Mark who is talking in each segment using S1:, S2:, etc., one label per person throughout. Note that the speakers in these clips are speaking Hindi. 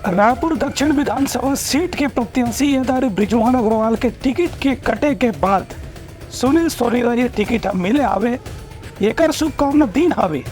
S1: रायपुर दक्षिण विधानसभा सीट के प्रत्याशी अदारी बृजमोहन अग्रवाल के टिकट के कटे के बाद सुनील सोनी का ये टिकट अब मिले आवे एकर शुभकामना दिन हवे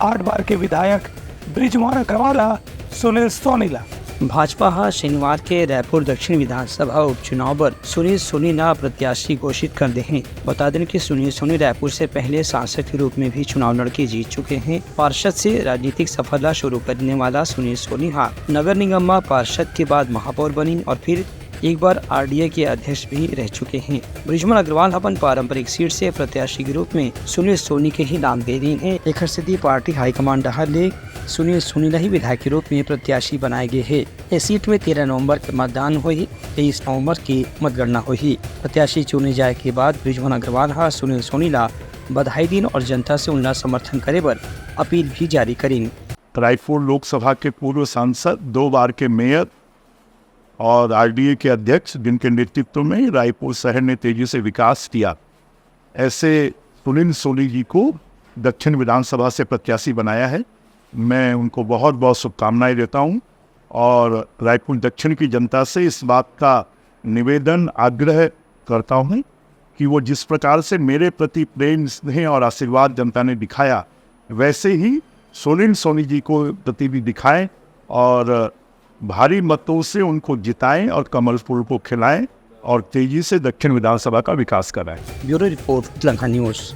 S1: 8 बार के विधायक बृजमोहन अग्रवाल सुनील सोनी ला
S2: भाजपा शनिवार के रायपुर दक्षिण विधानसभा उपचुनाव पर सुनील सोनी ना प्रत्याशी घोषित कर दे हैं। बता दें कि सुनील सोनी रायपुर से पहले सांसद के रूप में भी चुनाव लड़के जीत चुके हैं। पार्षद से राजनीतिक सफलता शुरू करने वाला सुनील सोनी नगर निगम पार्षद के बाद महापौर बनी और फिर एक बार आरडीए के अध्यक्ष भी रह चुके हैं। बृजमोहन अग्रवाल अपन पारंपरिक सीट से प्रत्याशी के रूप में सुनील सोनी के ही नाम दे रही है। एक स्थिति पार्टी हाईकमान डहाले सुनील सोनी ही विधायक के रूप में प्रत्याशी बनाए गए हैं। इस सीट में 13 नवंबर के मतदान हुई, 23 नवंबर की मतगणना हुई। प्रत्याशी चुने जाए के बाद बृजमोहन अग्रवाल सुनील सोनी ला बधाई दिन और जनता से उनका समर्थन करे पर अपील भी जारी करेंगे।
S3: रायपुर लोकसभा के पूर्व सांसद, 2 बार के मेयर और आरडीए के अध्यक्ष, जिनके नेतृत्व में रायपुर शहर ने तेजी से विकास किया, ऐसे सुनील सोनी जी को दक्षिण विधानसभा से प्रत्याशी बनाया है। मैं उनको बहुत बहुत शुभकामनाएं देता हूं और रायपुर दक्षिण की जनता से इस बात का निवेदन आग्रह करता हूं कि वो जिस प्रकार से मेरे प्रति प्रेम, स्नेह और आशीर्वाद जनता ने दिखाया, वैसे ही सुनील सोनी जी को प्रति भी दिखाएं और भारी मतों से उनको जिताएं और कमल फूल को खिलाएं और तेजी से दक्षिण विधानसभा का विकास कराएं।
S2: Bureau report, Telangana news.